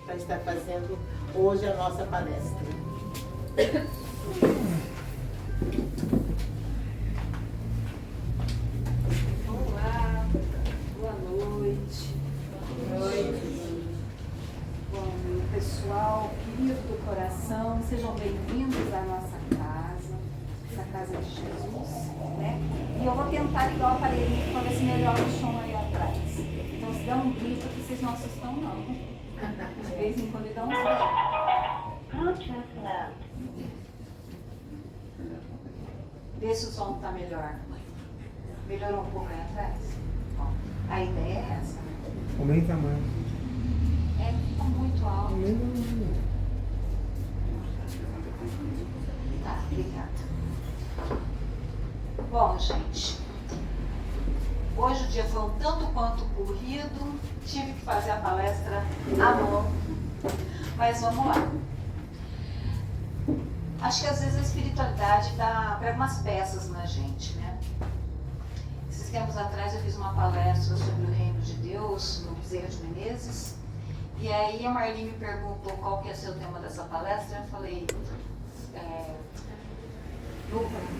para estar fazendo hoje a nossa palestra. Olá, boa noite. Boa noite. Bom, meu pessoal querido do coração, sejam bem-vindos à nossa casa, essa casa de Jesus, né? E eu vou tentar ligar o aparelho para ver se melhora o som aí atrás. Então, se dá um grito, que vocês não assustam, não. De vez em quando ele dá um grito. Vê se o som está melhor. Melhorou um pouco aí atrás? Bom, a ideia é essa. Aumenta mais. É, fica muito alto. Tá, obrigada. Bom, gente, hoje o dia foi um tanto quanto corrido, tive que fazer a palestra à mão, mas vamos lá. Acho que às vezes a espiritualidade prega umas peças na gente, né? Esses tempos atrás eu fiz uma palestra sobre o reino de Deus no Bezerra de Menezes, e aí a Marli me perguntou qual que ia ser o tema dessa palestra, eu falei,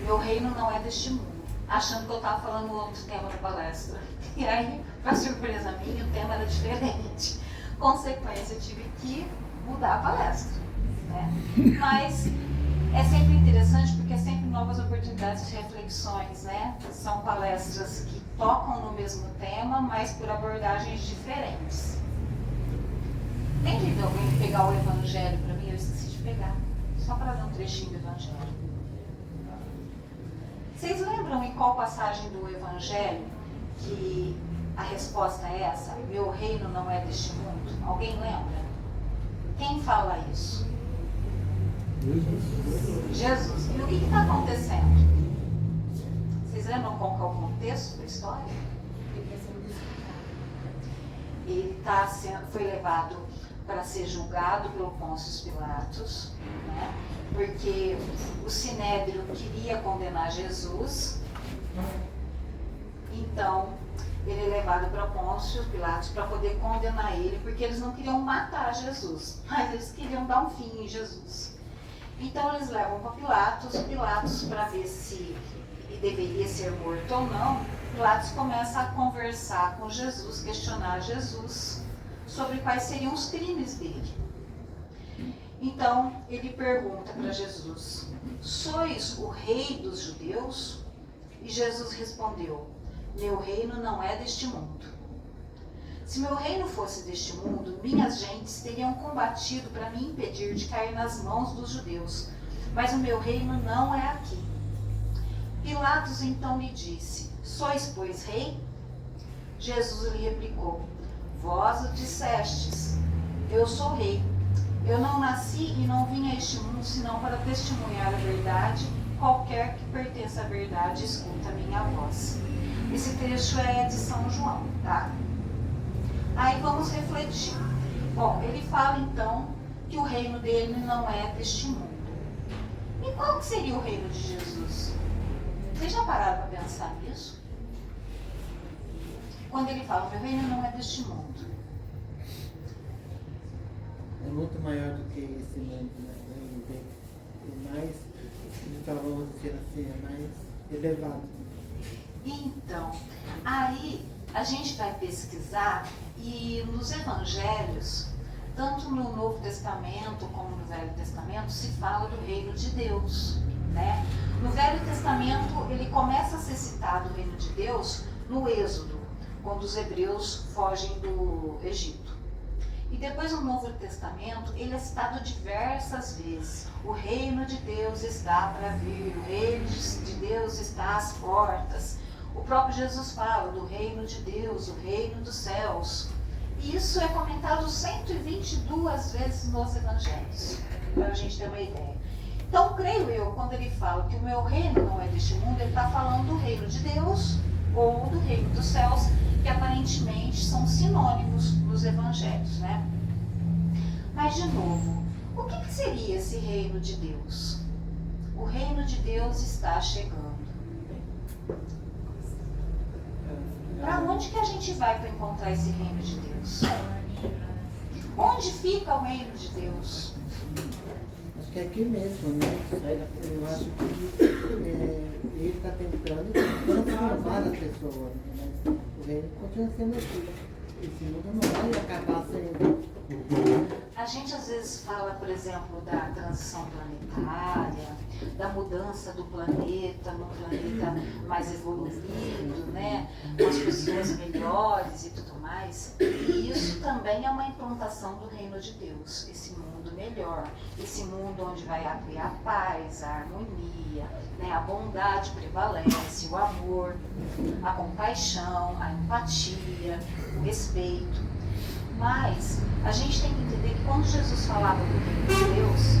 meu reino não é deste mundo, achando que eu estava falando outro tema da palestra. E aí, para surpresa minha, o tema era diferente. Consequência, eu tive que mudar a palestra, né? Mas é sempre interessante porque é sempre novas oportunidades de reflexões, né? São palestras que tocam no mesmo tema, mas por abordagens diferentes. Tem que alguém pegar o Evangelho para mim? Eu esqueci de pegar, só para dar um trechinho do Evangelho. Vocês lembram em qual passagem do Evangelho que a resposta é essa? Meu reino não é deste mundo? Alguém lembra? Quem fala isso? Jesus. E o que está acontecendo? Vocês lembram qual que é o contexto da história? Ele foi levado para ser julgado pelo Pôncio Pilatos, né? Porque o Sinédrio queria condenar Jesus, então ele é levado para Pôncio Pilatos para poder condenar ele, porque eles não queriam matar Jesus, mas eles queriam dar um fim em Jesus. Então eles levam para Pilatos para ver se ele deveria ser morto ou não. Pilatos começa a conversar com Jesus, questionar Jesus sobre quais seriam os crimes dele. Então ele pergunta para Jesus, sois o rei dos judeus? E Jesus respondeu, meu reino não é deste mundo. Se meu reino fosse deste mundo, minhas gentes teriam combatido para me impedir de cair nas mãos dos judeus, mas o meu reino não é aqui. Pilatos então lhe disse, sois pois rei? Jesus lhe replicou, vós o dissestes, eu sou rei. Eu não nasci e não vim a este mundo senão para testemunhar a verdade. Qualquer que pertença à verdade escuta a minha voz. Esse trecho é de São João, tá? Aí vamos refletir. Bom, ele fala então que o reino dele não é deste mundo. E qual que seria o reino de Jesus? Vocês já pararam para pensar nisso? Quando ele fala, meu reino não é deste mundo. É muito maior do que esse mundo, né? É mais, então vamos dizer assim, é mais elevado. Então, aí a gente vai pesquisar e nos evangelhos, tanto no Novo Testamento como no Velho Testamento, se fala do reino de Deus, né? No Velho Testamento, ele começa a ser citado o reino de Deus no Êxodo, quando os hebreus fogem do Egito. E depois no Novo Testamento, ele é citado diversas vezes. O reino de Deus está para vir, o reino de Deus está às portas. O próprio Jesus fala do reino de Deus, o reino dos céus. E isso é comentado 122 vezes nos evangelhos, para a gente ter uma ideia. Então, creio eu, quando ele fala que o meu reino não é deste mundo, ele está falando do reino de Deus ou do reino dos céus, que aparentemente são sinônimos nos evangelhos, né? Mas, de novo, o que seria esse reino de Deus? O reino de Deus está chegando. Para onde que a gente vai para encontrar esse reino de Deus? Onde fica o reino de Deus? Acho que é aqui mesmo, né? Eu acho que ele está tentando transformar a pessoa, né? Mas o reino continua sendo aqui. Esse mundo não vai acabar sendo. A gente às vezes fala, por exemplo, da transição planetária, da mudança do planeta num planeta mais evoluído, né? Com as pessoas melhores e tudo mais. E isso também é uma implantação do reino de Deus, esse mundo melhor, esse mundo onde vai haver a paz, a harmonia, né? A bondade prevalece, o amor, a compaixão, a empatia, o respeito. Mas a gente tem que entender que quando Jesus falava do reino de Deus,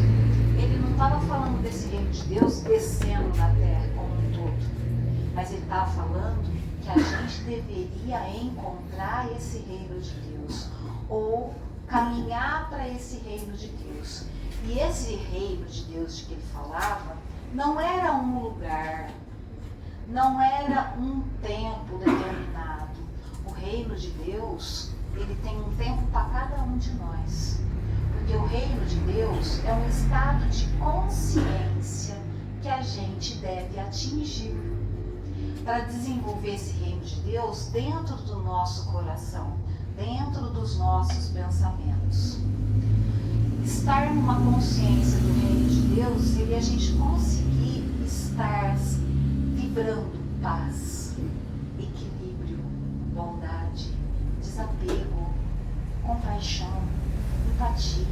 ele não estava falando desse reino de Deus descendo na terra como um todo. Mas ele estava falando que a gente deveria encontrar esse reino de Deus, ou caminhar para esse reino de Deus. E esse reino de Deus de que ele falava não era um lugar, não era um tempo determinado. O reino de Deus, ele tem um tempo para cada um de nós. Porque o reino de Deus é um estado de consciência que a gente deve atingir para desenvolver esse reino de Deus dentro do nosso coração, dentro dos nossos pensamentos. Estar numa consciência do reino de Deus seria a gente conseguir estar vibrando paz, equilíbrio, bondade, desapego, compaixão, empatia.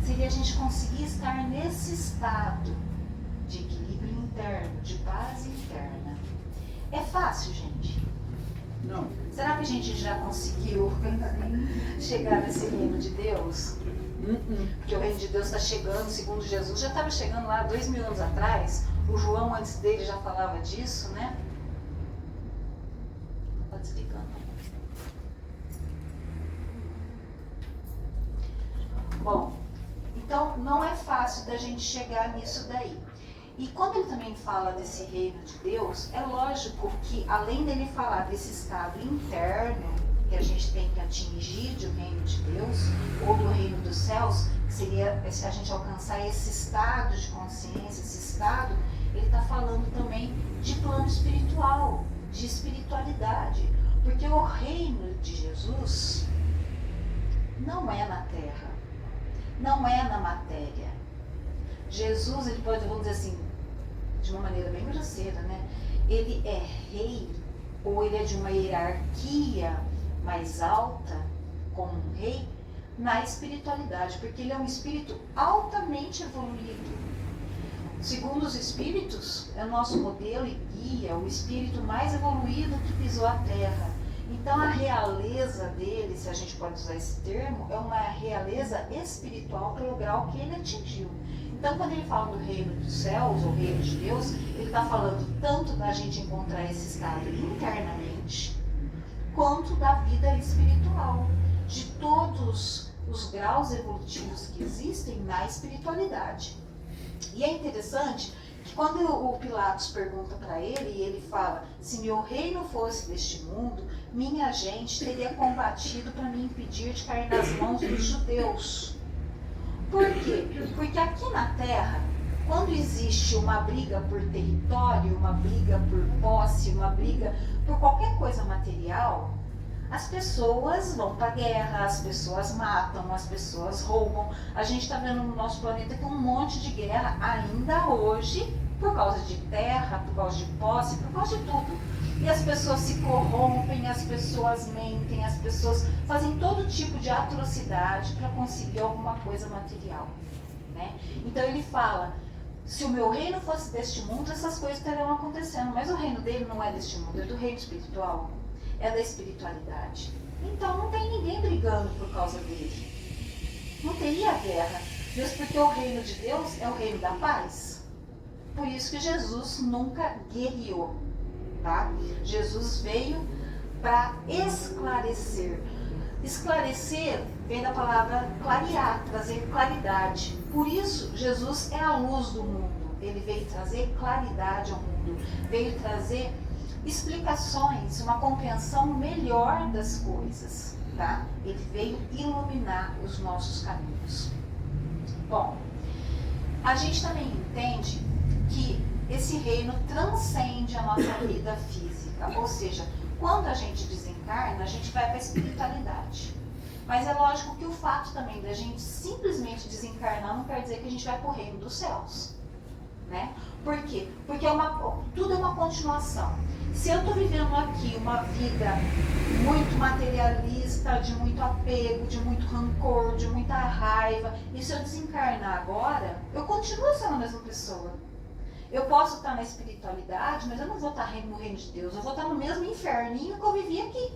Seria a gente conseguir estar nesse estado de equilíbrio interno, de paz interna. É fácil, gente? Não. Será que a gente já conseguiu chegar nesse reino de Deus? Porque o reino de Deus está chegando, segundo Jesus, já estava chegando lá 2000 anos atrás. O João, antes dele, já falava disso, né? Pode explicar. Bom, então não é fácil da gente chegar nisso daí. E quando ele também fala desse reino de Deus, é lógico que além dele falar desse estado interno que a gente tem que atingir do reino de Deus, ou do reino dos céus, que seria a gente alcançar esse estado de consciência, esse estado, ele está falando também de plano espiritual, de espiritualidade. Porque o reino de Jesus não é na terra, não é na matéria. Jesus, ele pode, vamos dizer assim, de uma maneira bem grosseira, né? Ele é rei, ou ele é de uma hierarquia mais alta, como um rei, na espiritualidade, porque ele é um espírito altamente evoluído. Segundo os espíritos, é o nosso modelo e guia, o espírito mais evoluído que pisou a terra. Então a realeza dele, se a gente pode usar esse termo, é uma realeza espiritual pelo grau que ele atingiu. Então quando ele fala do reino dos céus, ou reino de Deus, ele está falando tanto da gente encontrar esse estado internamente, quanto da vida espiritual, de todos os graus evolutivos que existem na espiritualidade. E é interessante que quando o Pilatos pergunta para ele, e ele fala, se meu reino fosse deste mundo, minha gente teria combatido para me impedir de cair nas mãos dos judeus. Por quê? Porque aqui na Terra, quando existe uma briga por território, uma briga por posse, uma briga por qualquer coisa material, as pessoas vão para a guerra, as pessoas matam, as pessoas roubam. A gente está vendo no nosso planeta com um monte de guerra ainda hoje, por causa de terra, por causa de posse, por causa de tudo. E as pessoas se corrompem, as pessoas mentem, as pessoas fazem todo tipo de atrocidade para conseguir alguma coisa material, né? Então ele fala, se o meu reino fosse deste mundo, essas coisas estariam acontecendo. Mas o reino dele não é deste mundo, é do reino espiritual, é da espiritualidade. Então não tem ninguém brigando por causa dele. Não teria guerra. Mesmo porque o reino de Deus é o reino da paz. Por isso que Jesus nunca guerreou. Tá? Jesus veio para esclarecer. Esclarecer vem da palavra clarear, trazer claridade. Por isso, Jesus é a luz do mundo. Ele veio trazer claridade ao mundo. Veio trazer explicações, uma compreensão melhor das coisas, tá? Ele veio iluminar os nossos caminhos. Bom, a gente também entende que esse reino transcende a nossa vida física, ou seja, quando a gente desencarna, a gente vai para a espiritualidade. Mas é lógico que o fato também da gente simplesmente desencarnar não quer dizer que a gente vai para o reino dos céus, né? Por quê? Porque tudo é uma continuação. Se eu estou vivendo aqui uma vida muito materialista, de muito apego, de muito rancor, de muita raiva, e se eu desencarnar agora, eu continuo sendo a mesma pessoa. Eu posso estar na espiritualidade, mas eu não vou estar no reino de Deus. Eu vou estar no mesmo inferninho que eu vivi aqui,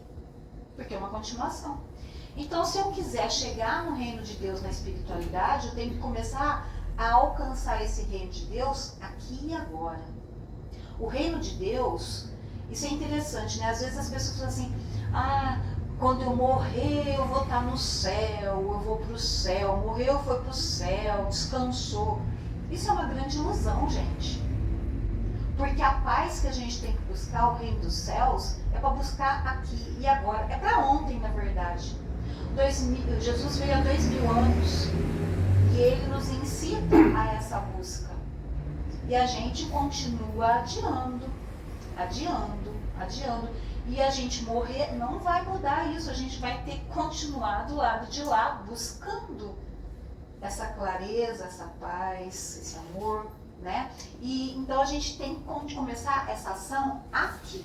porque é uma continuação. Então, se eu quiser chegar no reino de Deus na espiritualidade, eu tenho que começar a alcançar esse reino de Deus aqui e agora. O reino de Deus, isso é interessante, né? Às vezes as pessoas falam assim, quando eu morrer eu vou estar no céu, eu vou para o céu, morreu, foi para o céu, descansou. Isso é uma grande ilusão, gente. Porque a paz que a gente tem que buscar, o reino dos céus, é para buscar aqui e agora. É para ontem, na verdade. Jesus veio há 2000 anos e ele nos incita a essa busca. E a gente continua adiando. E a gente morrer não vai mudar isso. A gente vai ter que continuar do lado de lá, buscando essa clareza, essa paz, esse amor, né? E então a gente tem que começar essa ação aqui.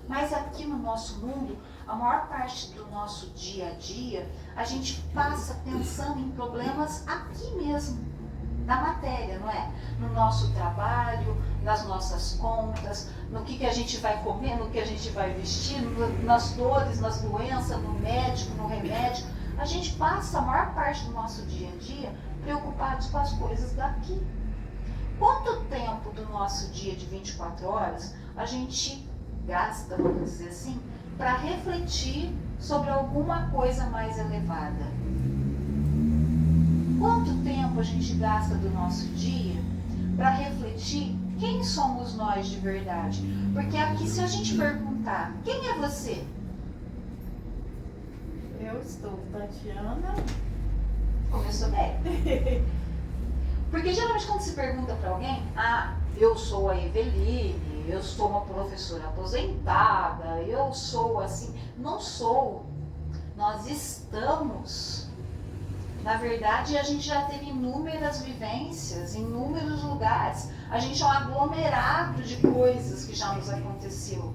Mas aqui no nosso mundo, a maior parte do nosso dia a dia, a gente passa pensando em problemas aqui mesmo, na matéria, não é? No nosso trabalho, nas nossas contas, no que a gente vai comer, no que a gente vai vestir, nas dores, nas doenças, no médico, no remédio. A gente passa a maior parte do nosso dia a dia preocupados com as coisas daqui. Quanto tempo do nosso dia de 24 horas a gente gasta, vamos dizer assim, para refletir sobre alguma coisa mais elevada? Quanto tempo a gente gasta do nosso dia para refletir quem somos nós de verdade? Porque aqui, se a gente perguntar, quem é você? Eu estou Tatiana. Começou bem. Porque geralmente quando se pergunta para alguém, eu sou a Eveline, eu sou uma professora aposentada, eu sou assim. Não sou. Nós estamos. Na verdade, a gente já teve inúmeras vivências, em inúmeros lugares. A gente é um aglomerado de coisas que já nos aconteceu.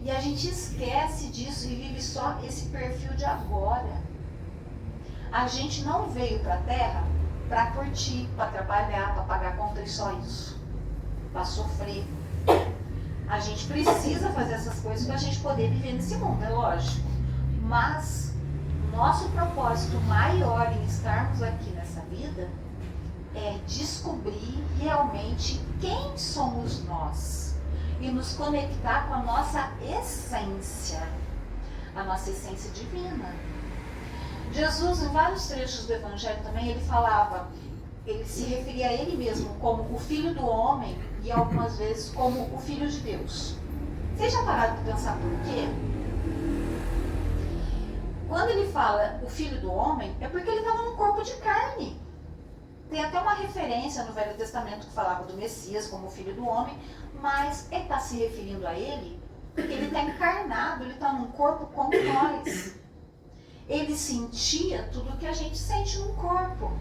E a gente esquece disso e vive só esse perfil de agora. A gente não veio para a Terra para curtir, para trabalhar, para pagar conta e só isso. Para sofrer. A gente precisa fazer essas coisas para a gente poder viver nesse mundo, é lógico. Mas nosso propósito maior em estarmos aqui nessa vida é descobrir realmente quem somos nós. E nos conectar com a nossa essência divina. Jesus, em vários trechos do Evangelho também, ele se referia a ele mesmo como o Filho do Homem e algumas vezes como o Filho de Deus. Vocês já pararam para pensar por quê? Quando ele fala o Filho do Homem, é porque ele estava num corpo de carne. Tem até uma referência no Velho Testamento que falava do Messias como o Filho do Homem, mas ele está se referindo a ele porque ele está encarnado, ele está num corpo como nós. Ele sentia tudo o que a gente sente num corpo.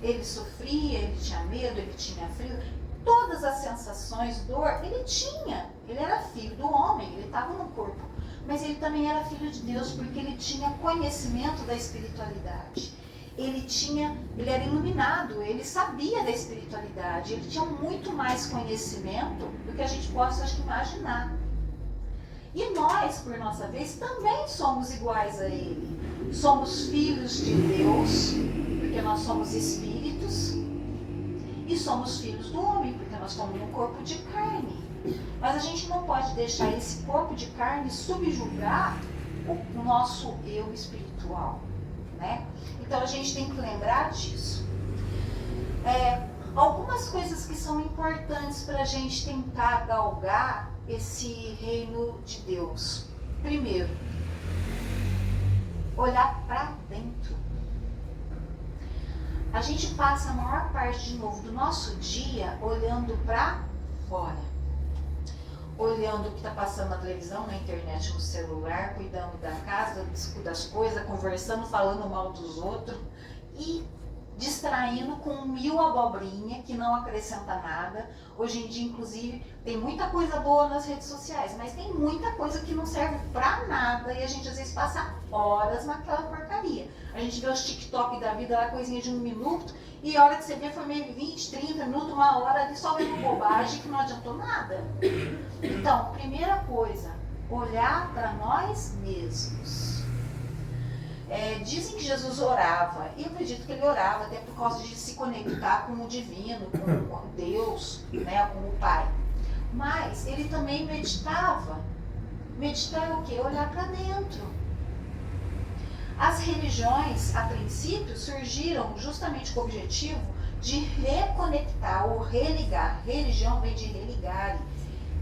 Ele sofria, ele tinha medo, ele tinha frio. Todas as sensações, dor, ele tinha. Ele era filho do homem, ele estava no corpo. Mas ele também era filho de Deus porque ele tinha conhecimento da espiritualidade. Ele era iluminado, ele sabia da espiritualidade, ele tinha muito mais conhecimento do que a gente possa, acho que, imaginar. E nós, por nossa vez, também somos iguais a ele. Somos filhos de Deus, porque nós somos espíritos, e somos filhos do homem, porque nós estamos num corpo de carne. Mas a gente não pode deixar esse corpo de carne subjugar o nosso eu espiritual, né? Então a gente tem que lembrar disso. Algumas coisas que são importantes para a gente tentar galgar esse reino de Deus? Primeiro, olhar para dentro. A gente passa a maior parte, de novo, do nosso dia olhando para fora. Olhando o que está passando na televisão, na internet, no celular, cuidando da casa, das coisas, conversando, falando mal dos outros e distraindo com 1000 abobrinha que não acrescenta nada. Hoje em dia, inclusive, tem muita coisa boa nas redes sociais, mas tem muita coisa que não serve pra nada e a gente às vezes passa horas naquela porcaria. A gente vê os TikTok da vida, lá coisinha de 1 minuto, e a hora que você vê foi meio 20, 30 minutos, 1 hora ali só vendo bobagem que não adiantou nada. Então, primeira coisa, olhar para nós mesmos. Dizem que Jesus orava, e eu acredito que ele orava até por causa de se conectar com o divino, com Deus, né, com o Pai. Mas ele também meditava. Meditar é o quê? Olhar para dentro. As religiões, a princípio, surgiram justamente com o objetivo de reconectar ou religar. Religião vem de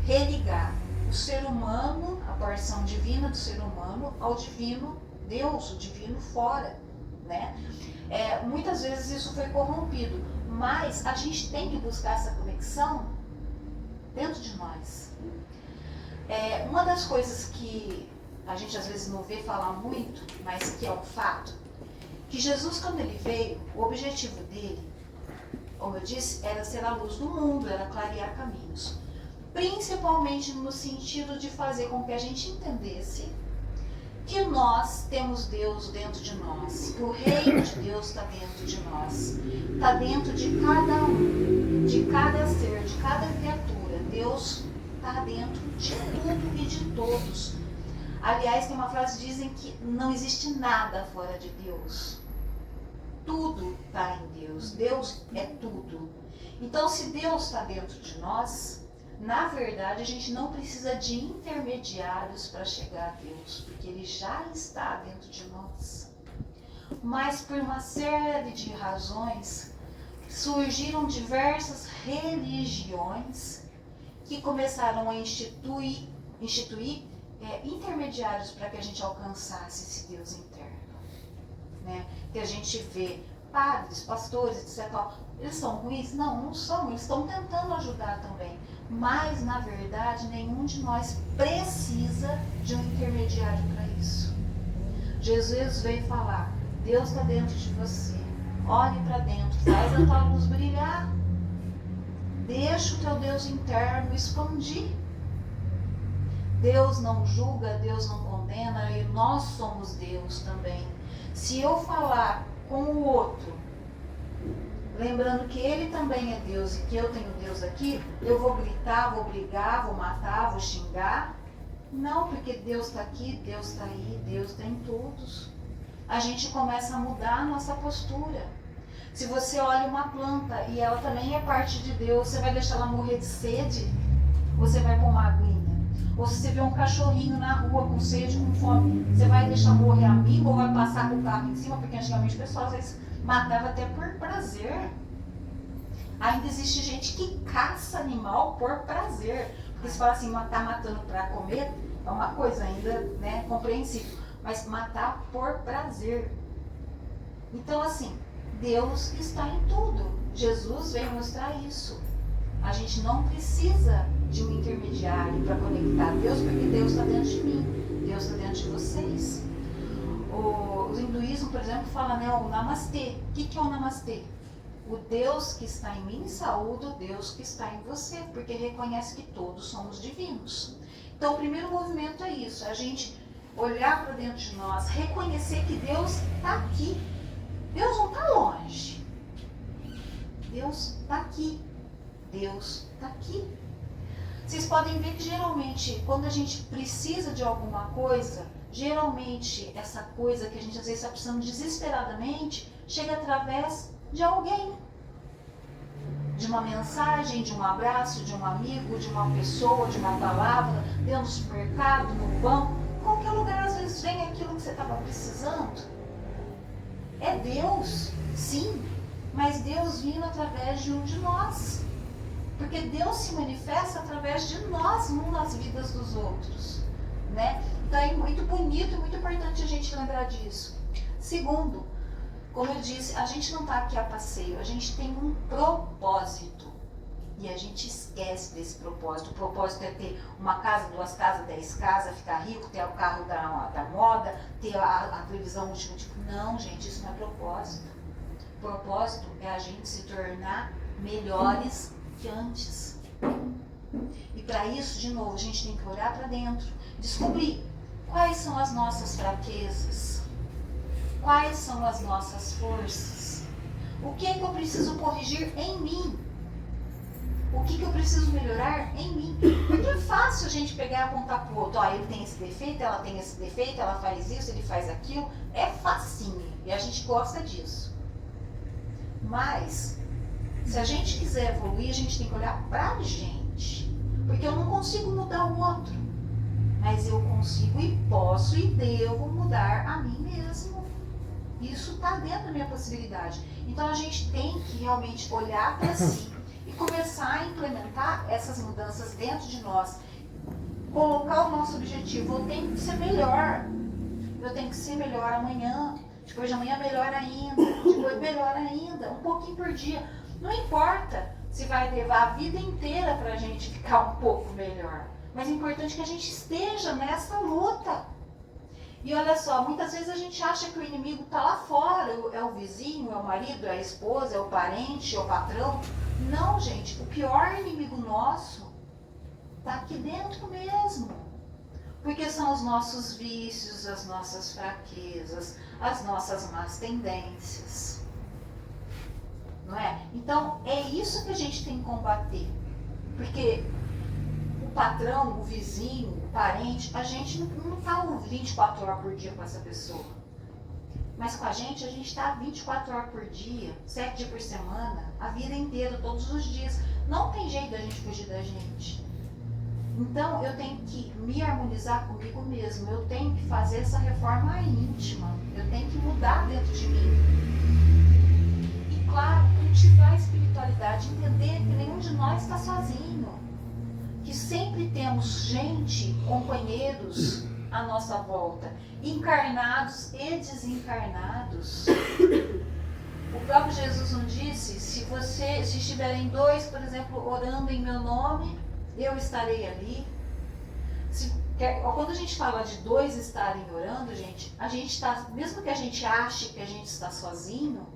religar o ser humano, a porção divina do ser humano, ao divino Deus, o divino fora, né? Muitas vezes isso foi corrompido, mas a gente tem que buscar essa conexão dentro de nós. Uma das coisas que a gente às vezes não vê falar muito, mas que é um fato, que Jesus, quando ele veio, o objetivo dele, como eu disse, era ser a luz do mundo, era clarear caminhos. Principalmente no sentido de fazer com que a gente entendesse que nós temos Deus dentro de nós, que o reino de Deus está dentro de nós, está dentro de cada um, de cada ser, de cada criatura. Deus está dentro de tudo e de todos. Aliás, tem uma frase que dizem que não existe nada fora de Deus. Tudo está em Deus. Deus é tudo. Então, se Deus está dentro de nós, na verdade, a gente não precisa de intermediários para chegar a Deus, porque Ele já está dentro de nós. Mas por uma série de razões, surgiram diversas religiões que começaram a instituir intermediários para que a gente alcançasse esse Deus interno. Né? Que a gente vê padres, pastores, etc. Eles são ruins? Não, não são. Eles estão tentando ajudar também. Mas, na verdade, nenhum de nós precisa de um intermediário para isso. Jesus veio falar, Deus está dentro de você. Olhe para dentro, faz a tua luz brilhar. Deixa o teu Deus interno expandir. Deus não julga, Deus não condena, e nós somos Deus também. Se eu falar com o outro, lembrando que ele também é Deus e que eu tenho Deus aqui, eu vou gritar, vou brigar, vou matar, vou xingar? Não, porque Deus está aqui, Deus está aí, Deus está em todos. A gente começa a mudar a nossa postura. Se você olha uma planta e ela também é parte de Deus, você vai deixar ela morrer de sede? Ou você vai pôr uma aguinha? Ou se você vê um cachorrinho na rua com sede, com fome, você vai deixar morrer amigo ou vai passar com o carro em cima? Porque antigamente o pessoal às vezes matava até por prazer. Ainda existe gente que caça animal por prazer. Porque se fala assim, tá matando para comer, é uma coisa ainda, né, compreensível. Mas matar por prazer. Então assim, Deus está em tudo. Jesus veio mostrar isso. A gente não precisa de um intermediário para conectar a Deus, porque Deus está dentro de mim, Deus está dentro de vocês. O hinduísmo, por exemplo, fala, né, o Namastê. O que é o Namastê? O Deus que está em mim saúda o Deus que está em você, porque reconhece que todos somos divinos. Então, o primeiro movimento é isso, é a gente olhar para dentro de nós, reconhecer que Deus está aqui. Deus não está longe. Deus está aqui. Deus está aqui. Vocês podem ver que geralmente, quando a gente precisa de alguma coisa, geralmente essa coisa que a gente às vezes está precisando desesperadamente, chega através de alguém. De uma mensagem, de um abraço, de um amigo, de uma pessoa, de uma palavra, dentro do supermercado, no banco, em qualquer lugar às vezes vem aquilo que você estava precisando. É Deus, sim, mas Deus vindo através de um de nós. Porque Deus se manifesta através de nós nas vidas dos outros, né? Então é muito bonito e muito importante a gente lembrar disso. Segundo, como eu disse, a gente não está aqui a passeio, a gente tem um propósito. E a gente esquece desse propósito. O propósito é ter uma casa, 2 casas, 10 casas, ficar rico, ter o carro da moda, ter a televisão última tipo. Não, gente, isso não é propósito. O propósito é a gente se tornar melhores que antes. E para isso, de novo, a gente tem que olhar para dentro, descobrir quais são as nossas fraquezas, quais são as nossas forças, o que é que eu preciso corrigir em mim. O que eu preciso melhorar em mim? Porque é fácil a gente pegar e apontar pro outro. Ó, ele tem esse defeito, ela tem esse defeito, ela faz isso, ele faz aquilo. É facinho. E a gente gosta disso. Mas, se a gente quiser evoluir, a gente tem que olhar pra gente. Porque eu não consigo mudar o outro. Mas eu consigo e posso e devo mudar a mim mesmo. Isso está dentro da minha possibilidade. Então a gente tem que realmente olhar para si. E começar a implementar essas mudanças dentro de nós. Colocar o nosso objetivo. Eu tenho que ser melhor. Eu tenho que ser melhor amanhã. Depois de amanhã melhor ainda. Depois melhor ainda. Um pouquinho por dia. Não importa se vai levar a vida inteira para a gente ficar um pouco melhor. Mas é importante que a gente esteja nessa luta. E olha só, muitas vezes a gente acha que o inimigo está lá fora. É o vizinho, é o marido, é a esposa, é o parente, é o patrão. Não, gente, o pior inimigo nosso está aqui dentro mesmo. Porque são os nossos vícios, as nossas fraquezas, as nossas más tendências. Não é? Então, é isso que a gente tem que combater. Porque o patrão, o vizinho, o parente, a gente não está 24 horas por dia com essa pessoa. Mas com a gente está 24 horas por dia, 7 dias por semana, a vida inteira, todos os dias. Não tem jeito da gente fugir da gente. Então eu tenho que me harmonizar comigo mesmo, eu tenho que fazer essa reforma íntima, eu tenho que mudar dentro de mim. E claro, cultivar a espiritualidade, entender que nenhum de nós está sozinho. Que sempre temos gente, companheiros à nossa volta, encarnados e desencarnados. O próprio Jesus não disse, se estiverem 2, por exemplo, orando em meu nome, eu estarei ali. Quando a gente fala de 2 estarem orando, gente, a gente está, mesmo que a gente ache que a gente está sozinho,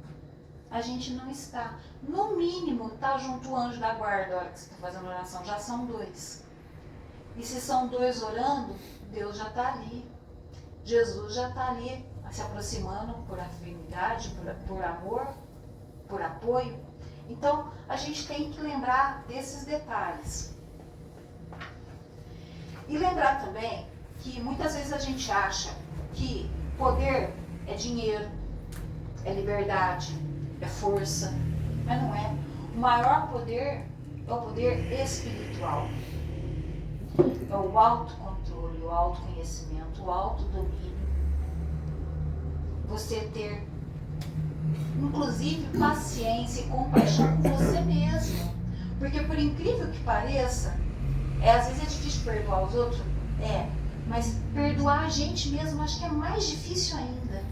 a gente não está. No mínimo, está junto o anjo da guarda, a hora que você está fazendo oração, já são 2. E se são 2 orando, Deus já está ali. Jesus já está ali, se aproximando por afinidade, por amor, por apoio. Então, a gente tem que lembrar desses detalhes. E lembrar também que muitas vezes a gente acha que poder é dinheiro, é liberdade, é força, mas não é. O maior poder é o poder espiritual. É o autocontrole, o autoconhecimento, o autodomínio. Você ter, inclusive, paciência e compaixão com você mesmo. Porque por incrível que pareça, às vezes é difícil perdoar os outros, mas perdoar a gente mesmo acho que é mais difícil ainda.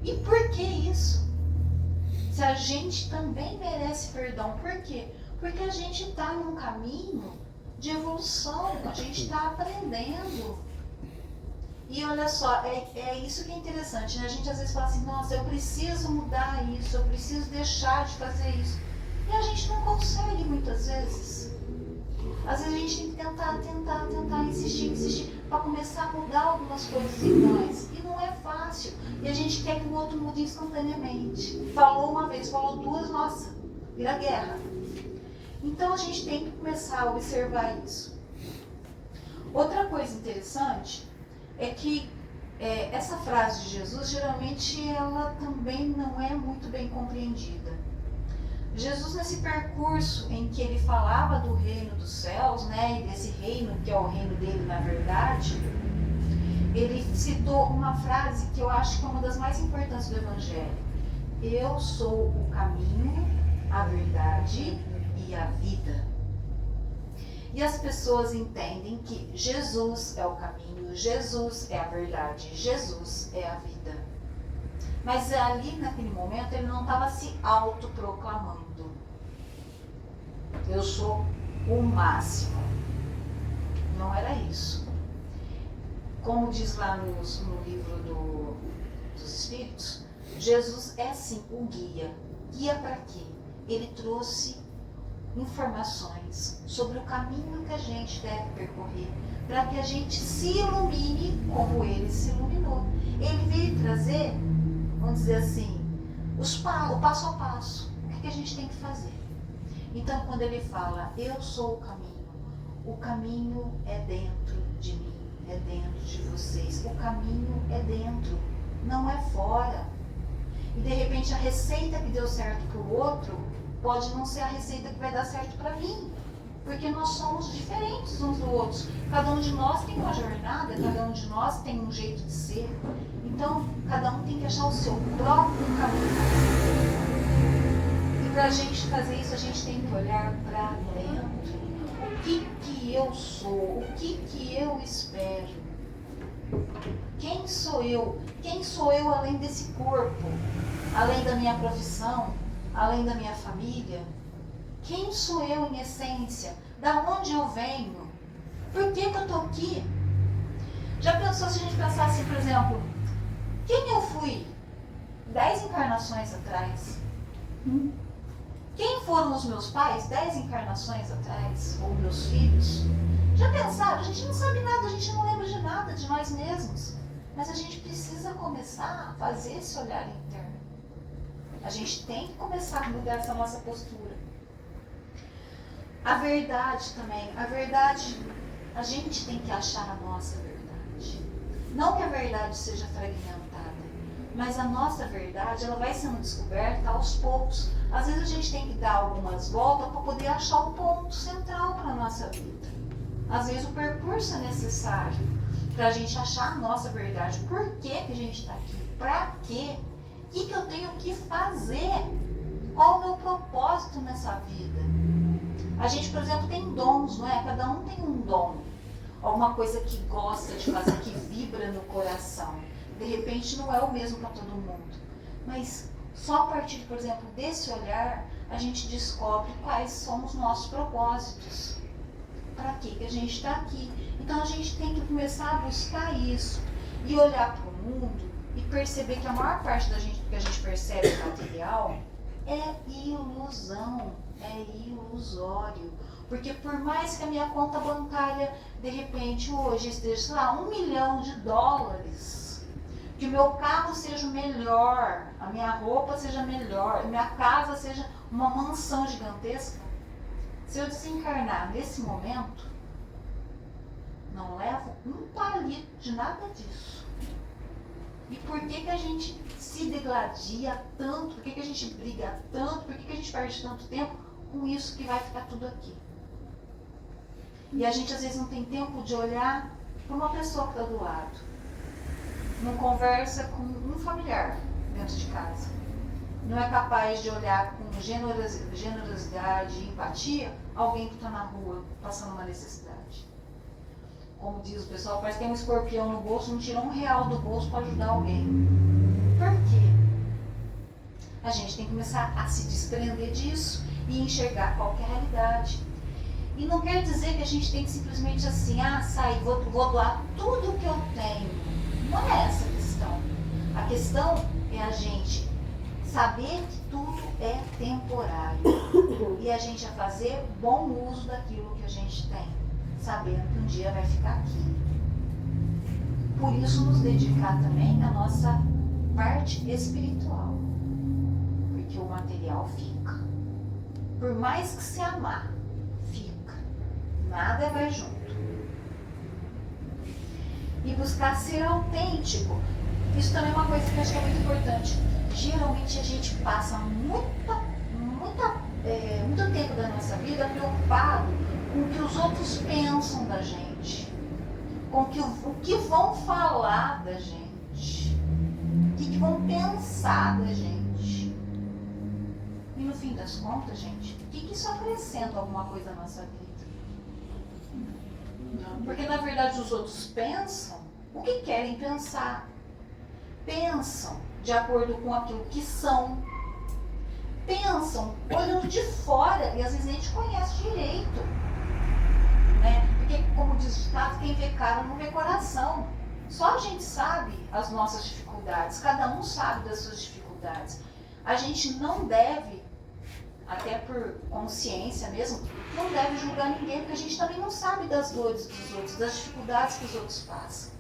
E por que isso? Se a gente também merece perdão, por quê? Porque a gente está num caminho de evolução, a gente está aprendendo. E olha só, é isso que é interessante, né? A gente às vezes fala assim, nossa, eu preciso mudar isso, eu preciso deixar de fazer isso. E a gente não consegue muitas vezes. Às vezes a gente tem que tentar, insistir, para começar a mudar algumas coisas em nós. E não é fácil. E a gente quer que o outro mude instantaneamente. Falou uma vez, falou 2, nossa, vira guerra. Então a gente tem que começar a observar isso. Outra coisa interessante é que essa frase de Jesus, geralmente, ela também não é muito bem compreendida. Jesus, nesse percurso em que ele falava do reino dos céus, né, e desse reino que é o reino dele na verdade, ele citou uma frase que eu acho que é uma das mais importantes do Evangelho. Eu sou o caminho, a verdade e a vida. E as pessoas entendem que Jesus é o caminho, Jesus é a verdade, Jesus é a vida. Mas ali naquele momento ele não estava se autoproclamando. Eu sou o máximo. Não era isso. Como diz lá no livro dos Espíritos, Jesus é sim o guia. Guia para quê? Ele trouxe informações sobre o caminho que a gente deve percorrer, para que a gente se ilumine como ele se iluminou. Ele veio trazer, vamos dizer assim, o passo a passo, o que a gente tem que fazer. Então, quando ele fala, eu sou o caminho é dentro de mim, é dentro de vocês, o caminho é dentro, não é fora. E de repente a receita que deu certo para o outro pode não ser a receita que vai dar certo para mim, porque nós somos diferentes uns dos outros. Cada um de nós tem uma jornada, cada um de nós tem um jeito de ser. Então, cada um tem que achar o seu próprio caminho. E para a gente fazer isso, a gente tem que olhar para dentro. O que eu sou? O que eu espero? Quem sou eu? Quem sou eu além desse corpo? Além da minha profissão? Além da minha família? Quem sou eu em essência? Da onde eu venho? Por que eu estou aqui? Já pensou se a gente pensasse, por exemplo, quem eu fui 10 encarnações atrás? Quem foram os meus pais 10 encarnações atrás? Ou meus filhos? Já pensaram? A gente não sabe nada, a gente não lembra de nada de nós mesmos. Mas a gente precisa começar a fazer esse olhar interno. A gente tem que começar a mudar essa nossa postura. A verdade também. A verdade, a gente tem que achar a nossa verdade. Não que a verdade seja fragmentada, mas a nossa verdade, ela vai sendo descoberta aos poucos. Às vezes a gente tem que dar algumas voltas para poder achar o ponto central para a nossa vida. Às vezes o percurso é necessário para a gente achar a nossa verdade. Por que a gente está aqui? Para quê? O que eu tenho que fazer? Qual o meu propósito nessa vida? A gente, por exemplo, tem dons, não é? Cada um tem um dom. Alguma coisa que gosta de fazer, que vibra no coração. De repente não é o mesmo para todo mundo. Mas só a partir, por exemplo, desse olhar, a gente descobre quais são os nossos propósitos. Para que a gente está aqui? Então a gente tem que começar a buscar isso. E olhar para o mundo e perceber que a maior parte da gente, que a gente percebe material é ilusão, é ilusório. Porque por mais que a minha conta bancária, de repente, hoje esteja, sei lá, $1 milhão, que o meu carro seja melhor, a minha roupa seja melhor, a minha casa seja uma mansão gigantesca, se eu desencarnar nesse momento, não levo um palito de nada disso. E por que a gente se degladia tanto? Por que a gente briga tanto? Por que a gente perde tanto tempo com isso que vai ficar tudo aqui? E a gente às vezes não tem tempo de olhar para uma pessoa que está do lado. Não conversa com um familiar dentro de casa. Não é capaz de olhar com generosidade e empatia alguém que está na rua passando uma necessidade. Como diz o pessoal, parece que tem um escorpião no bolso, não tira R$1 do bolso para ajudar alguém. Por quê? A gente tem que começar a se desprender disso e enxergar qual que é a realidade. E não quer dizer que a gente tem que simplesmente assim, sair, vou doar tudo que eu tenho. Não é essa a questão. A questão é a gente saber que tudo é temporário. E a gente a fazer bom uso daquilo que a gente tem, sabendo que um dia vai ficar aqui. Por isso nos dedicar também à nossa parte espiritual. Porque o material fica. Por mais que se amar, fica. Nada vai junto. E buscar ser autêntico. Isso também é uma coisa que eu acho que é muito importante. Geralmente a gente passa muito tempo da nossa vida preocupado com o que os outros pensam da gente, com o que vão falar da gente, o que vão pensar da gente. E no fim das contas, gente, o que isso acrescenta alguma coisa na nossa vida? Porque na verdade os outros pensam o que querem pensar. Pensam de acordo com aquilo que são. Pensam olhando de fora e às vezes nem te conhece direito. Né? Porque, como diz o ditado, quem vê cara não vê coração. Só a gente sabe as nossas dificuldades, cada um sabe das suas dificuldades. A gente não deve, até por consciência mesmo, não deve julgar ninguém, porque a gente também não sabe das dores dos outros, das dificuldades que os outros passam.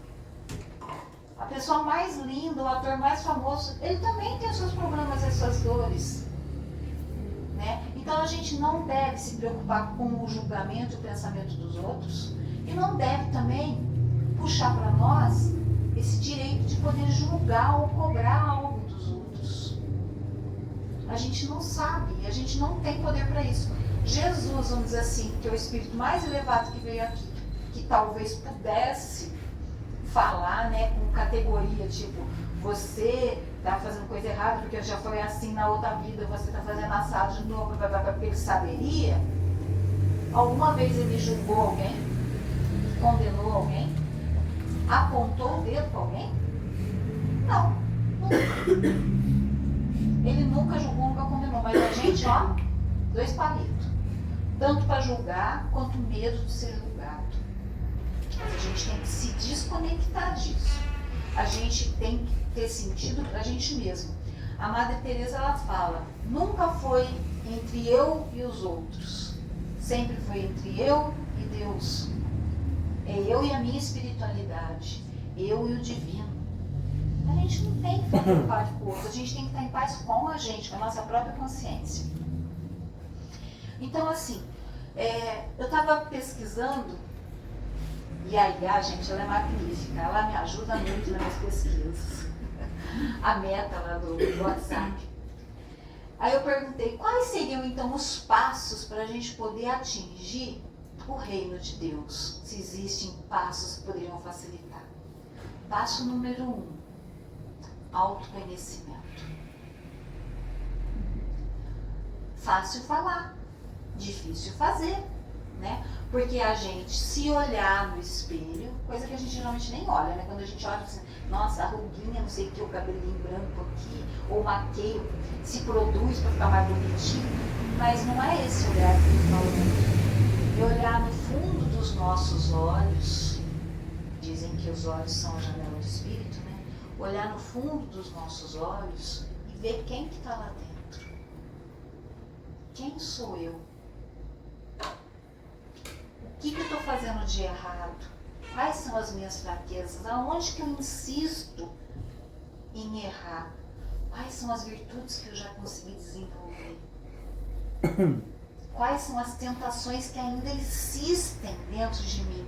A pessoa mais linda, o ator mais famoso, ele também tem os seus problemas e as suas dores. Né? Então a gente não deve se preocupar com o julgamento e o pensamento dos outros e não deve também puxar para nós esse direito de poder julgar ou cobrar algo dos outros. A gente não sabe, a gente não tem poder para isso. Jesus, vamos dizer assim, que é o espírito mais elevado que veio aqui, que talvez pudesse falar, né, com categoria, tipo, você está fazendo coisa errada porque já foi assim na outra vida, você está fazendo assado de novo, porque ele saberia. Alguma vez ele julgou alguém? Condenou alguém? Apontou o dedo para alguém? Não, nunca. Ele nunca julgou, nunca condenou, mas a gente, ó, 2 palitos. Tanto para julgar, quanto medo de ser julgado. Mas a gente tem que se desconectar disso. A gente tem que ter sentido para a gente mesmo. A Madre Teresa, ela fala, nunca foi entre eu e os outros. Sempre foi entre eu e Deus. É eu e a minha espiritualidade. Eu e o divino. A gente não tem que ficar em paz com o outro. A gente tem que estar em paz com a gente, com a nossa própria consciência. Então, assim, eu estava pesquisando, e a IA, gente, ela é magnífica, ela me ajuda muito nas minhas pesquisas. A meta lá do WhatsApp. Aí eu perguntei, quais seriam então os passos para a gente poder atingir o reino de Deus? Se existem passos que poderiam facilitar. Passo número 1, autoconhecimento. Fácil falar, difícil fazer, né? Porque a gente se olhar no espelho, coisa que a gente geralmente nem olha, né? Quando a gente olha assim, nossa, a ruguinha, não sei o que, o cabelinho branco aqui, ou maqueio, se produz para ficar mais bonitinho. Mas não é esse olhar que eu falo. É olhar no fundo dos nossos olhos, dizem que os olhos são a janela do espírito, né? Olhar no fundo dos nossos olhos e ver quem que está lá dentro. Quem sou eu? O que eu estou fazendo de errado? Quais são as minhas fraquezas? Aonde que eu insisto em errar? Quais são as virtudes que eu já consegui desenvolver? Quais são as tentações que ainda existem dentro de mim?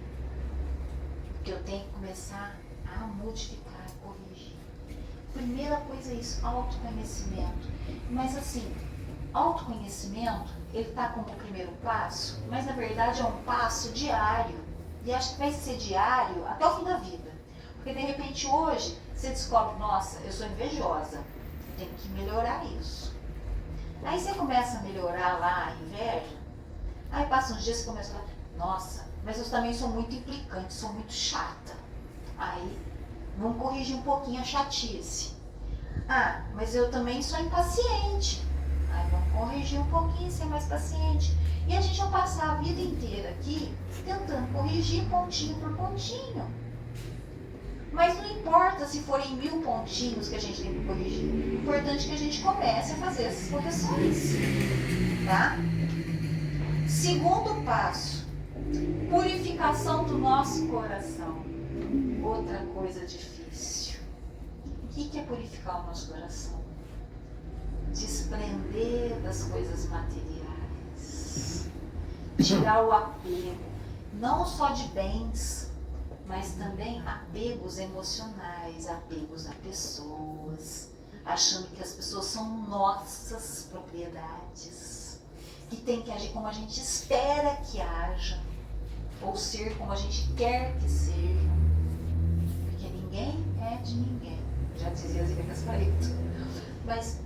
Que eu tenho que começar a modificar, a corrigir. Primeira coisa é isso, autoconhecimento. Mas assim, autoconhecimento, ele está como o primeiro passo, mas na verdade é um passo diário. E acho que vai ser diário até o fim da vida. Porque de repente hoje você descobre, nossa, eu sou invejosa, eu tenho que melhorar isso. Aí você começa a melhorar lá a inveja, aí passa uns dias e você começa a falar, nossa, mas eu também sou muito implicante, sou muito chata. Aí vamos corrigir um pouquinho a chatice. Ah, mas eu também sou impaciente. Aí vamos corrigir um pouquinho, ser mais paciente. E a gente vai passar a vida inteira aqui tentando corrigir pontinho por pontinho. Mas não importa se forem 1000 pontinhos que a gente tem que corrigir. O importante é que a gente comece a fazer essas correções. Tá? Segundo passo, purificação do nosso coração. Outra coisa difícil. O que é purificar o nosso coração? Desprender das coisas materiais. Tirar o apego, não só de bens, mas também apegos emocionais, apegos a pessoas, achando que as pessoas são nossas propriedades, que tem que agir como a gente espera que haja, ou ser como a gente quer que seja, porque ninguém é de ninguém, já dizia Zica Gasparito, mas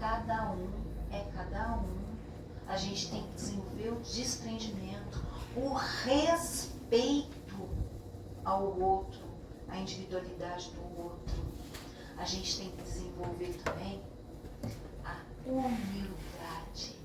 cada um é cada um. a gente tem que desenvolver o desprendimento, o respeito ao outro, a individualidade do outro. A gente tem que desenvolver também a humildade.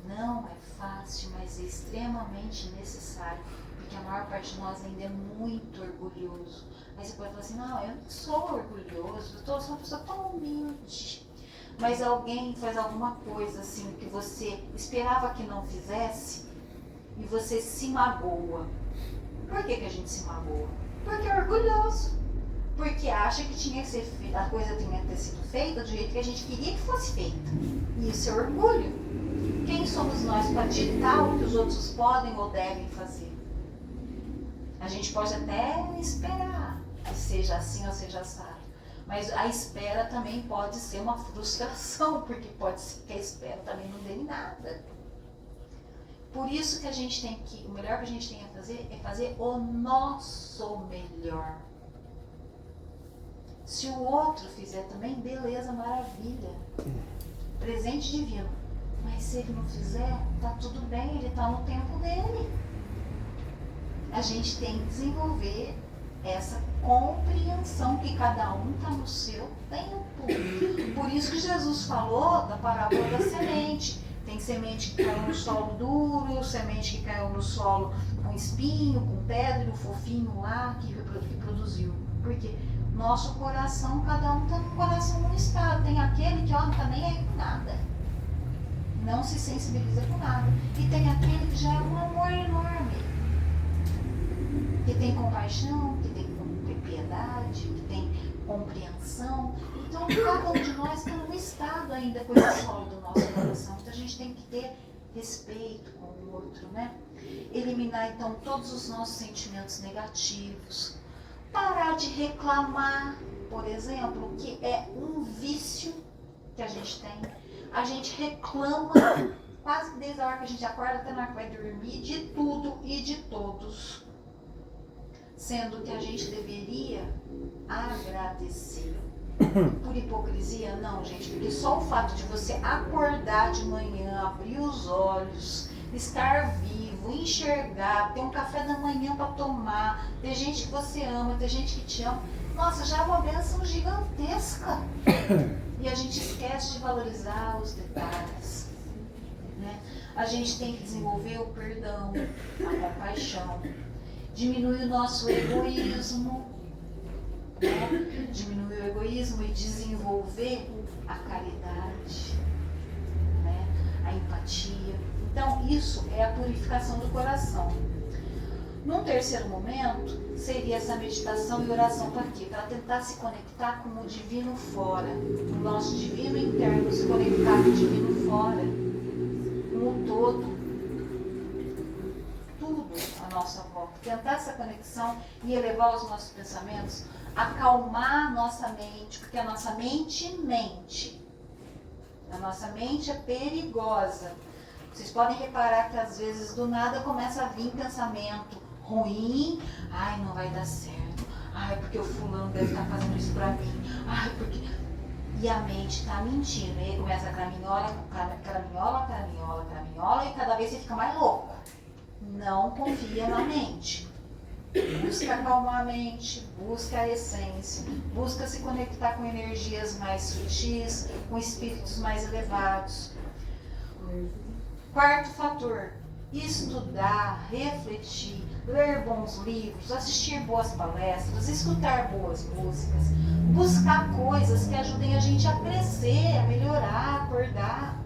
Não é fácil, mas é extremamente necessário, porque a maior parte de nós ainda é muito orgulhoso. Aí você pode falar assim, não, eu não sou orgulhoso, eu sou uma pessoa tão humilde. Mas alguém faz alguma coisa assim que você esperava que não fizesse e você se magoa. Por que a gente se magoa? Porque é orgulhoso. Porque acha que tinha que ser feita, a coisa tinha que ter sido feita do jeito que a gente queria que fosse feita. E isso é orgulho. Quem somos nós para ditar o que os outros podem ou devem fazer? A gente pode até esperar que seja assim ou seja assado. Mas a espera também pode ser uma frustração, porque pode ser que a espera também não dê em nada. Por isso que o melhor que a gente tem a fazer é fazer o nosso melhor. Se o outro fizer também, beleza, maravilha. Presente divino. Mas se ele não fizer, tá tudo bem, ele tá no tempo dele. A gente tem que desenvolver essa compreensão que cada um está no seu tempo. Por isso que Jesus falou da parábola da semente. Tem semente que caiu no solo duro, semente que caiu no solo com espinho, com pedra, e o fofinho lá que produziu. Porque nosso coração, cada um está no coração num estado. Tem aquele que não está nem aí com nada. Não se sensibiliza com nada. E tem aquele que já é um amor enorme. Que tem compaixão, que tem piedade, que tem compreensão. Então, cada um de nós está num estado ainda com esse solo do nosso coração. Então, a gente tem que ter respeito com o outro, né? Eliminar, então, todos os nossos sentimentos negativos. Parar de reclamar, por exemplo, que é um vício que a gente tem. A gente reclama quase desde a hora que a gente acorda até na hora que vai dormir, de tudo e de todos. Sendo que a gente deveria agradecer. Por hipocrisia? Não, gente, porque só o fato de você acordar de manhã, abrir os olhos, estar vivo, enxergar, ter um café da manhã para tomar, ter gente que você ama, ter gente que te ama, nossa, já é uma bênção gigantesca. E a gente esquece de valorizar os detalhes, né? A gente tem que desenvolver o perdão, a compaixão, diminuir o nosso egoísmo, né? Diminuir o egoísmo e desenvolver a caridade, né? A empatia. Então, isso é a purificação do coração. Num terceiro momento, seria essa meditação e oração para quê? Para tentar se conectar com o divino fora, o nosso divino interno, se conectar com o divino fora, com o todo, tudo à nossa volta. Tentar essa conexão e elevar os nossos pensamentos, acalmar a nossa mente, porque a nossa mente mente. A nossa mente é perigosa. Vocês podem reparar que às vezes do nada começa a vir pensamento ruim, ai, não vai dar certo, ai, porque o fulano deve estar fazendo isso pra mim, ai, porque... E a mente está mentindo, e aí começa a craminhola, e cada vez você fica mais louco. Não confia na mente. Busca acalmar a mente, busca a essência, busca se conectar com energias mais sutis, com espíritos mais elevados. Quarto fator, estudar, refletir, ler bons livros, assistir boas palestras, escutar boas músicas, buscar coisas que ajudem a gente a crescer, a melhorar, a acordar.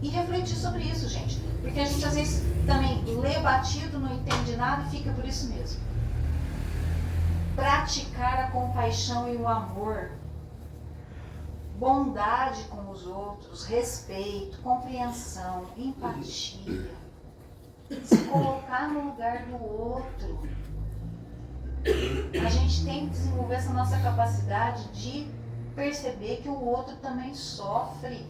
E refletir sobre isso, gente. Porque a gente às vezes também lê batido, não entende nada e fica por isso mesmo. Praticar a compaixão e o amor. Bondade com os outros, respeito, compreensão, empatia. Se colocar no lugar do outro. A gente tem que desenvolver essa nossa capacidade de perceber que o outro também sofre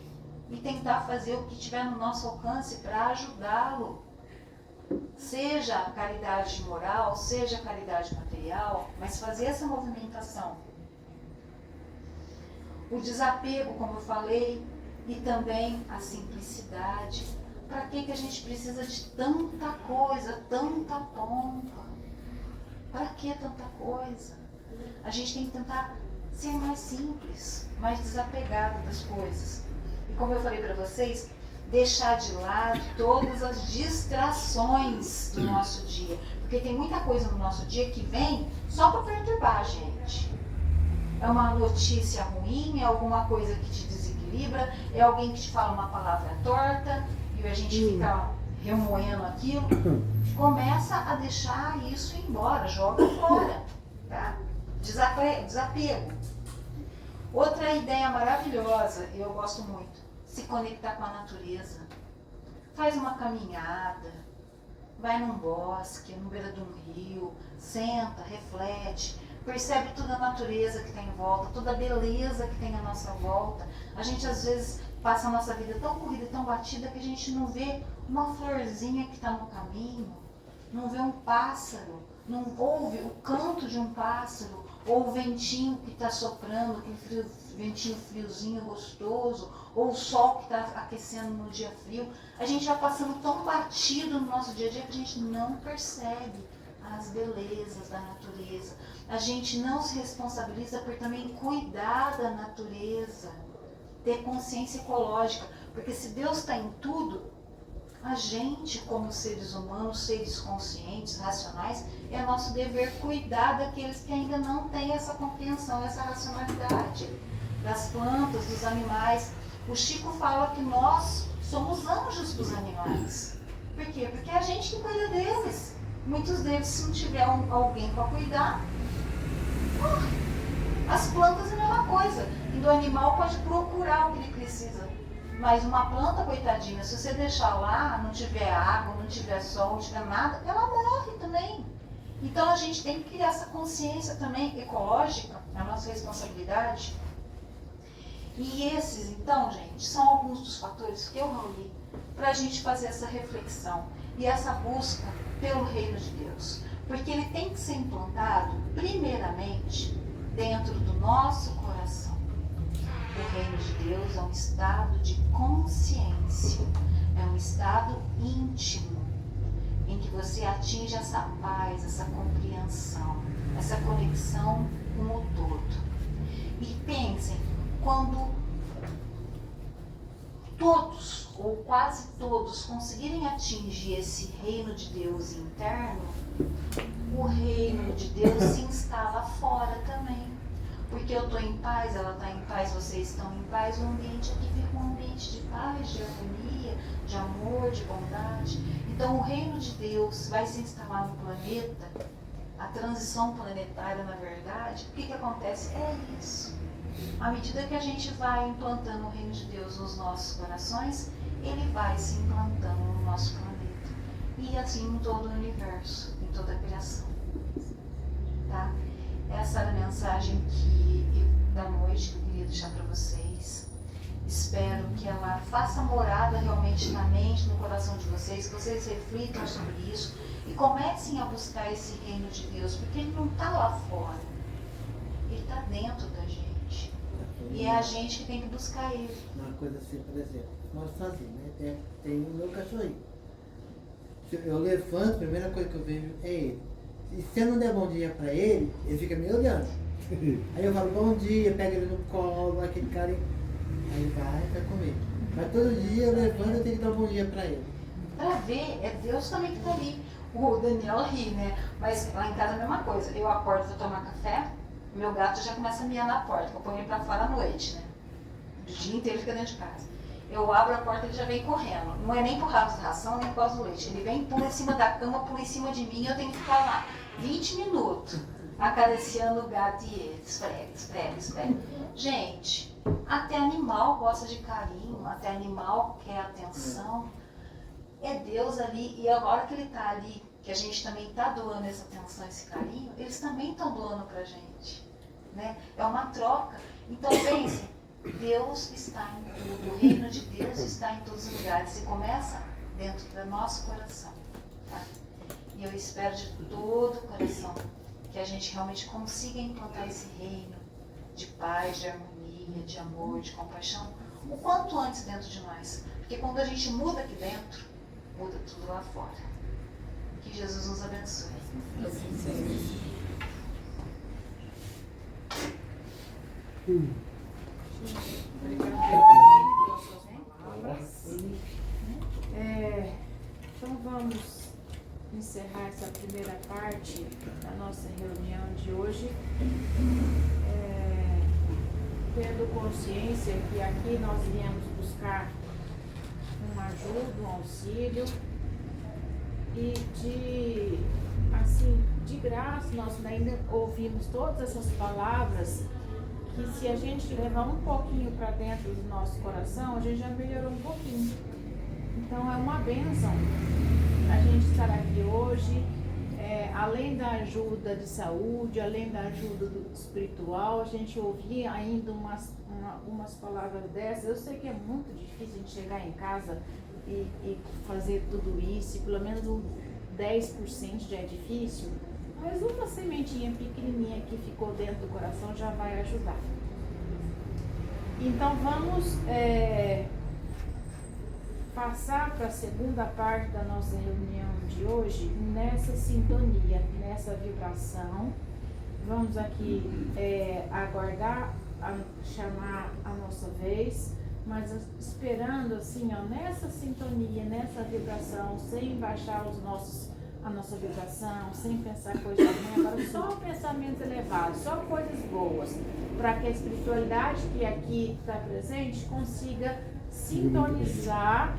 e tentar fazer o que tiver no nosso alcance para ajudá-lo. Seja a caridade moral, seja a caridade material, mas fazer essa movimentação. O desapego, como eu falei, e também a simplicidade. Para que a gente precisa de tanta coisa, tanta pompa? Para que tanta coisa? A gente tem que tentar ser mais simples, mais desapegado das coisas. E como eu falei para vocês, deixar de lado todas as distrações do nosso dia. Porque tem muita coisa no nosso dia que vem só para perturbar a gente. É uma notícia ruim, é alguma coisa que te desequilibra, é alguém que te fala uma palavra torta e a gente fica remoendo aquilo. Começa a deixar isso ir embora, joga fora. Tá? Desapego. Outra ideia maravilhosa, e eu gosto muito, se conectar com a natureza. Faz uma caminhada, vai num bosque, no beira de um rio, senta, reflete, percebe toda a natureza que tem em volta, toda a beleza que tem à nossa volta. A gente às vezes passa a nossa vida tão corrida, tão batida, que a gente não vê uma florzinha que está no caminho, não vê um pássaro, não ouve o canto de um pássaro, ou o ventinho que está soprando, aquele ventinho friozinho gostoso, ou o sol que está aquecendo no dia frio. A gente vai passando tão batido no nosso dia a dia que a gente não percebe as belezas da natureza. A gente não se responsabiliza por também cuidar da natureza, ter consciência ecológica, porque se Deus está em tudo, a gente, como seres humanos, seres conscientes, racionais, é nosso dever cuidar daqueles que ainda não têm essa compreensão, essa racionalidade, das plantas, dos animais. O Chico fala que nós somos anjos dos animais. Por quê? Porque é a gente que cuida deles. Muitos deles, se não tiver alguém para cuidar, morre. As plantas é a mesma coisa. E do animal pode procurar o que ele precisa. Mas uma planta, coitadinha, se você deixar lá, não tiver água, não tiver sol, não tiver nada, ela morre também. Então a gente tem que criar essa consciência também ecológica, é a nossa responsabilidade. E esses, então, gente, são alguns dos fatores que eu reuni para a gente fazer essa reflexão e essa busca pelo reino de Deus. Porque ele tem que ser implantado, primeiramente, dentro do nosso coração. O reino de Deus é um estado de consciência, é um estado íntimo, em que você atinge essa paz, essa compreensão, essa conexão com o todo. E pensem, quando todos, ou quase todos, conseguirem atingir esse reino de Deus interno, o reino de Deus se instala fora também. Porque eu estou em paz, ela está em paz, vocês estão em paz, o ambiente aqui fica um ambiente de paz, de harmonia, de amor, de bondade. Então o reino de Deus vai se instalar no planeta, a transição planetária, na verdade, o que acontece? É isso. À medida que a gente vai implantando o reino de Deus nos nossos corações, ele vai se implantando no nosso planeta. E assim em todo o universo, em toda a criação. Tá? Essa era a mensagem da noite que eu queria deixar para vocês. Espero que ela faça morada realmente na mente, no coração de vocês, que vocês reflitam sobre isso e comecem a buscar esse reino de Deus, porque ele não está lá fora, ele está dentro da gente. E é a gente que tem que buscar ele. Uma coisa assim, por exemplo, eu moro sozinho, né? Tem o meu cachorrinho. Eu levanto, a primeira coisa que eu vejo é ele. E se eu não der bom dia pra ele, ele fica me olhando. Aí eu falo bom dia, pego ele no colo, aquele cara. Aí ele vai comigo. Mas todo dia eu levanto e tenho que dar um bom dia pra ele. Pra ver, é Deus também que tá ali. O Daniel ri, né? Mas lá em casa é a mesma coisa. Eu acordo pra tomar café, meu gato já começa a miar na porta, que eu ponho ele pra fora à noite, né? O dia inteiro ele fica dentro de casa. Eu abro a porta e ele já vem correndo. Não é nem por causa da ração, nem por causa do leite. Ele vem, pula em cima da cama, pula em cima de mim e eu tenho que ficar lá 20 minutos acariciando o gato e ele. Esfrega. Gente, até animal gosta de carinho, até animal quer atenção. É Deus ali, e a hora que ele está ali, que a gente também está doando essa atenção, esse carinho, eles também estão doando pra gente. Né? É uma troca. Então pensem, Deus está em tudo, o reino de Deus está em todos os lugares e começa dentro do nosso coração. Tá? E eu espero de todo o coração que a gente realmente consiga implantar esse reino de paz, de harmonia, de amor, de compaixão, o quanto antes dentro de nós. Porque quando a gente muda aqui dentro, muda tudo lá fora. Que Jesus nos abençoe. Então vamos encerrar essa primeira parte da nossa reunião de hoje, tendo consciência que aqui nós viemos buscar uma ajuda, um auxílio, e de graça nós ainda ouvimos todas essas palavras que, se a gente levar um pouquinho para dentro do nosso coração, a gente já melhorou um pouquinho. Então é uma bênção a gente estar aqui hoje, além da ajuda de saúde, além da ajuda espiritual, a gente ouvir ainda umas palavras dessas. Eu sei que é muito difícil a gente chegar em casa e fazer tudo isso, e pelo menos 10% já é difícil, mas uma sementinha pequenininha que ficou dentro do coração já vai ajudar. Então vamos passar para a segunda parte da nossa reunião de hoje nessa sintonia, nessa vibração. Vamos aqui aguardar, chamar a nossa vez, mas esperando assim, ó, nessa sintonia, nessa vibração, sem baixar a nossa vibração, sem pensar coisas ruins, agora só pensamentos elevados, só coisas boas, para que a espiritualidade que aqui está presente consiga sintonizar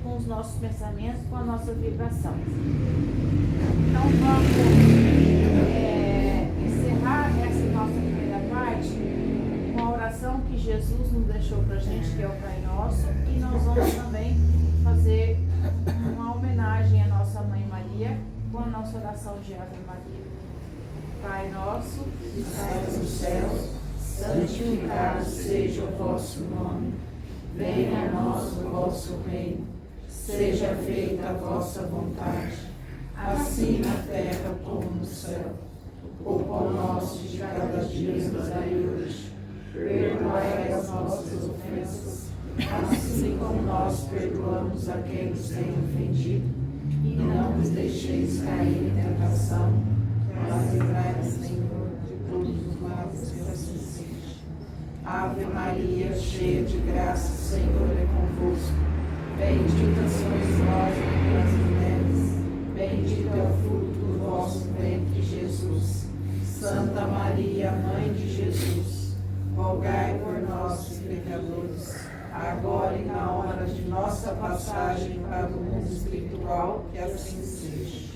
com os nossos pensamentos, com a nossa vibração. Então vamos encerrar essa nossa primeira parte com a oração que Jesus nos deixou para a gente, que é o Pai Nosso, e nós vamos também fazer uma homenagem à nossa Mãe Maria com a nossa oração de Ave Maria. Pai nosso, que estás nos céus, santificado seja o vosso nome. Venha a nós o vosso reino, seja feita a vossa vontade, assim na terra como no céu. O pão nosso de cada dia nos dai hoje, perdoai as nossas ofensas, assim como nós perdoamos a quem nos tem ofendido, e não nos deixeis cair em tentação, mas livrai-nos, Senhor, de todos os males, que assim seja. Ave Maria, cheia de graça, o Senhor é convosco. Bendita sois vós entre as mulheres, bendito é o fruto do vosso ventre, Jesus. Santa Maria, Mãe de Jesus, rogai por nós, pecadores, agora e na hora de nossa passagem para o mundo espiritual, que assim seja.